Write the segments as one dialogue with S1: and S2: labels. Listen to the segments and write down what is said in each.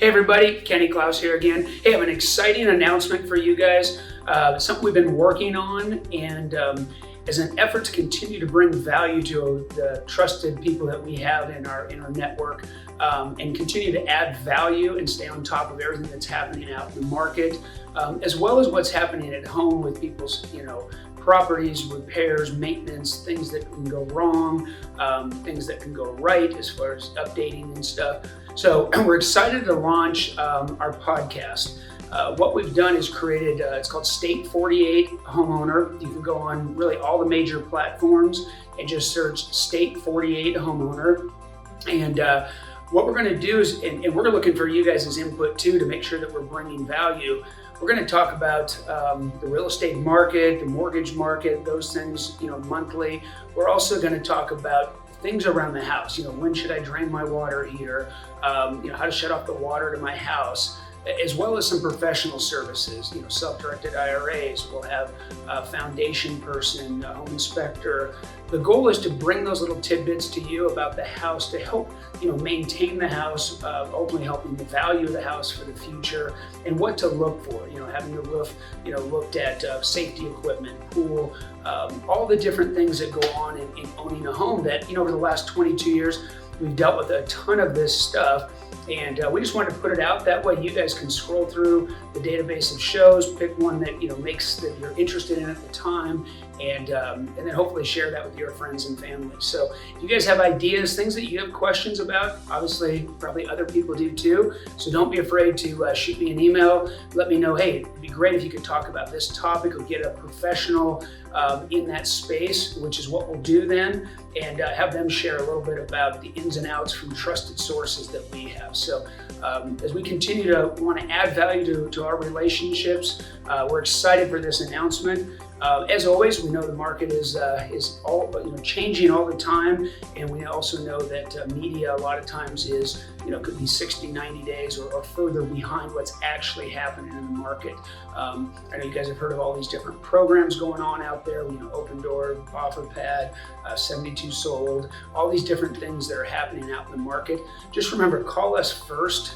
S1: Hey everybody, Kenny Klaus here again. Hey, I have an exciting announcement for you guys. Something we've been working on, and as an effort to continue to bring value to the trusted people that we have in our network, and continue to add value and stay on top of everything that's happening out in the market, as well as what's happening at home with people's, properties, repairs, maintenance, things that can go wrong, things that can go right as far as updating and stuff. So we're excited to launch our podcast. What we've done is created, it's called State 48 Homeowner. You can go on really all the major platforms and just search State 48 Homeowner. And what we're going to do is, and we're looking for you guys' input too, to make sure that we're bringing value. We're going to talk about the real estate market, the mortgage market, those things, monthly. We're also going to talk about things around the house. When should I drain my water heater? How to shut off the water to my house, as well as some professional services, self-directed IRAs. We'll have a foundation person, a home inspector. The goal is to bring those little tidbits to you about the house to help, maintain the house, ultimately helping the value of the house for the future, and what to look for. Having the roof, looked at, safety equipment, pool, all the different things that go on in owning a home that, over the last 22 years, we've dealt with a ton of this stuff. And we just wanted to put it out that way. You guys can scroll through the database of shows, pick one that makes that you're interested in at the time, and then hopefully share that with your friends and family. So if you guys have ideas, things that you have questions about, obviously probably other people do too. So don't be afraid to shoot me an email. Let me know, hey, it'd be great if you could talk about this topic or get a professional in that space, which is what we'll do then, and have them share a little bit about the ins and outs from trusted sources that we have. So as we continue to want to add value to our relationships, we're excited for this announcement. As always, we know the market is all changing all the time, and we also know that media a lot of times is could be 60, 90 days or further behind what's actually happening in the market. I know you guys have heard of all these different programs going on out there. Open Door, Offer Pad, 72 Sold, all these different things that are happening out in the market. Just remember, call us first.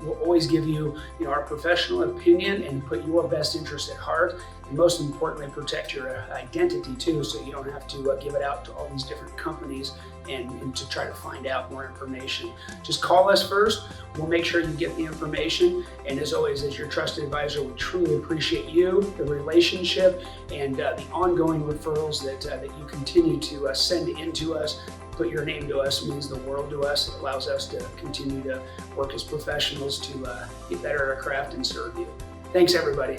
S1: We'll always give you our professional opinion and put your best interest at heart. And most importantly, protect your identity too, so you don't have to give it out to all these different companies and to try to find out more information. Just call us first. We'll make sure you get the information. And as always, as your trusted advisor, we truly appreciate you, the relationship, and the ongoing referrals that you continue to send into us. Put your name to us means the world to us. It allows us to continue to work as professionals to get better at our craft and serve you. Thanks, everybody.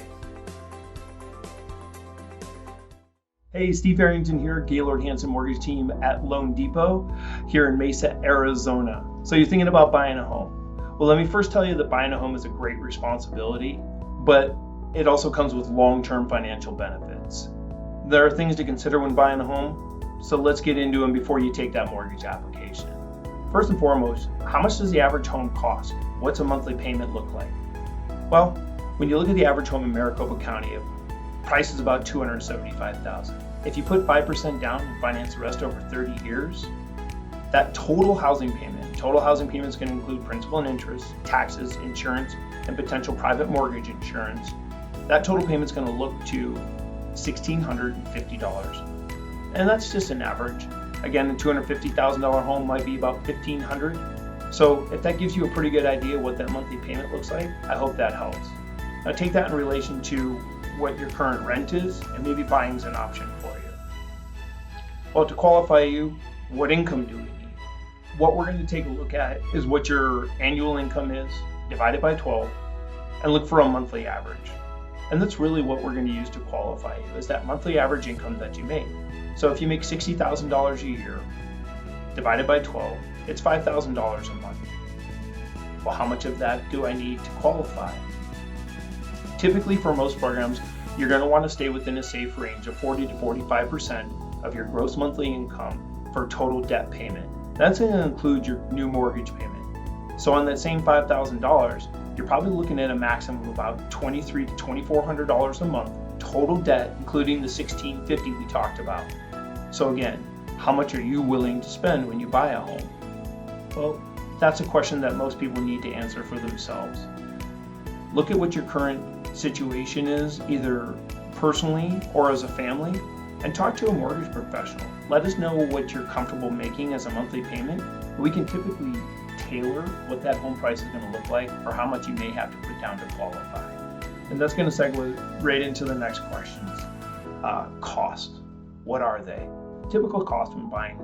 S2: Hey, Steve Arrington here, Gaylord Hanson Mortgage Team at Loan Depot here in Mesa, Arizona. So you're thinking about buying a home. Well, let me first tell you that buying a home is a great responsibility, but it also comes with long-term financial benefits. There are things to consider when buying a home, so let's get into them before you take that mortgage application. First and foremost, how much does the average home cost? What's a monthly payment look like? Well, when you look at the average home in Maricopa County, price is about $275,000. If you put 5% down and finance the rest over 30 years, that total housing payment is going to include principal and interest, taxes, insurance, and potential private mortgage insurance. That total payment is going to look to $1,650. And that's just an average. Again, a $250,000 home might be about $1,500. So if that gives you a pretty good idea what that monthly payment looks like, I hope that helps. Now take that in relation to what your current rent is, and maybe buying is an option for you. Well, to qualify you, what income do we need? What we're going to take a look at is what your annual income is, divided by 12, and look for a monthly average. And that's really what we're going to use to qualify you, is that monthly average income that you make. So if you make $60,000 a year, divided by 12, it's $5,000 a month. Well, how much of that do I need to qualify? Typically, for most programs, you're going to want to stay within a safe range of 40 to 45% of your gross monthly income for total debt payment. That's going to include your new mortgage payment. So on that same $5,000, you're probably looking at a maximum of about $2,300 to $2,400 a month total debt, including the $1,650 we talked about. So again, how much are you willing to spend when you buy a home? Well, that's a question that most people need to answer for themselves. Look at what your current situation is, either personally or as a family, and talk to a mortgage professional. Let us know what you're comfortable making as a monthly payment. We can typically tailor what that home price is going to look like or how much you may have to put down to qualify. And that's going to segue right into the next questions. Cost. What are they? Typical cost when buying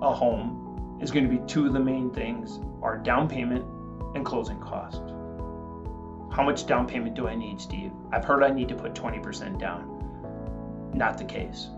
S2: a home is going to be two of the main things are down payment and closing cost. How much down payment do I need, Steve? I've heard I need to put 20% down. Not the case.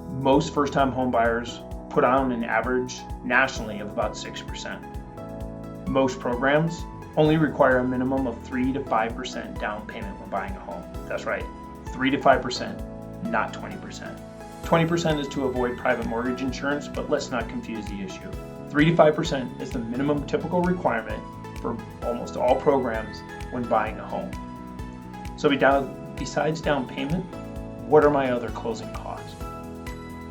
S2: Most first-time home buyers put on an average nationally of about 6%. Most programs only require a minimum of 3 to 5% down payment when buying a home. That's right, 3 to 5%, not 20%. 20% is to avoid private mortgage insurance, but let's not confuse the issue. 3 to 5% is the minimum typical requirement for almost all programs when buying a home. So besides down payment, what are my other closing costs?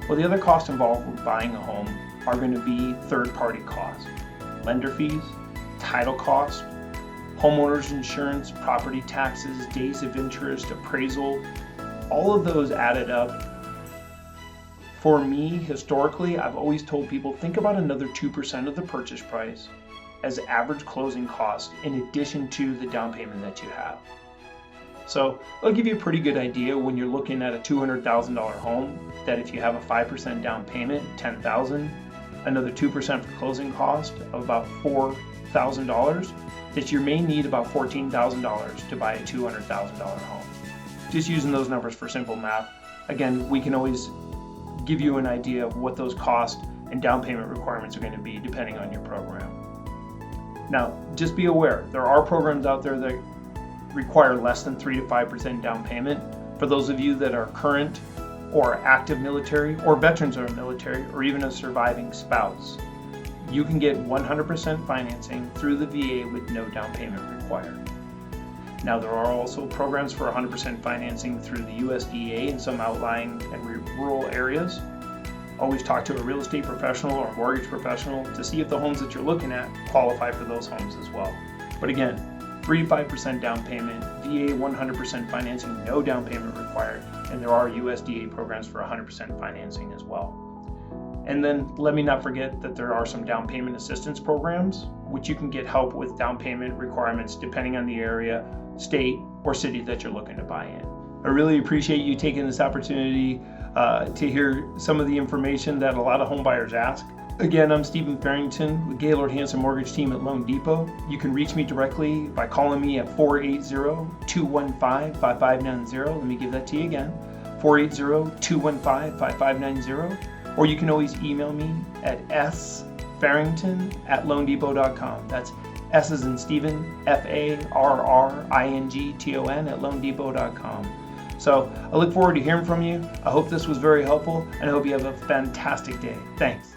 S2: Well, the other costs involved with buying a home are going to be third-party costs, lender fees, title costs, homeowners insurance, property taxes, days of interest, appraisal, all of those added up. For me, historically, I've always told people think about another 2% of the purchase price as average closing cost in addition to the down payment that you have. So it'll give you a pretty good idea when you're looking at a $200,000 home that if you have a 5% down payment, $10,000, another 2% for closing cost of about $4,000, that you may need about $14,000 to buy a $200,000 home. Just using those numbers for simple math. Again, we can always give you an idea of what those costs and down payment requirements are going to be depending on your program. Now, just be aware, there are programs out there that require less than 3 to 5% down payment. For those of you that are current or active military or veterans of the military or even a surviving spouse, you can get 100% financing through the VA with no down payment required. Now, there are also programs for 100% financing through the USDA in some outlying and rural areas. Always talk to a real estate professional or mortgage professional to see if the homes that you're looking at qualify for those homes as well. But again, 3 to 5% down payment, VA 100% financing, no down payment required, and there are USDA programs for 100% financing as well. And then let me not forget that there are some down payment assistance programs, which you can get help with down payment requirements depending on the area, state, or city that you're looking to buy in. I really appreciate you taking this opportunity to hear some of the information that a lot of home buyers ask. Again, I'm Stephen Farrington with Gaylord Hanson Mortgage Team at Loan Depot. You can reach me directly by calling me at 480-215-5590. Let me give that to you again, 480-215-5590. Or you can always email me at sfarrington@loandepot.com. That's S as in Stephen, FARRINGTON at loandepot.com. So I look forward to hearing from you. I hope this was very helpful, and I hope you have a fantastic day. Thanks.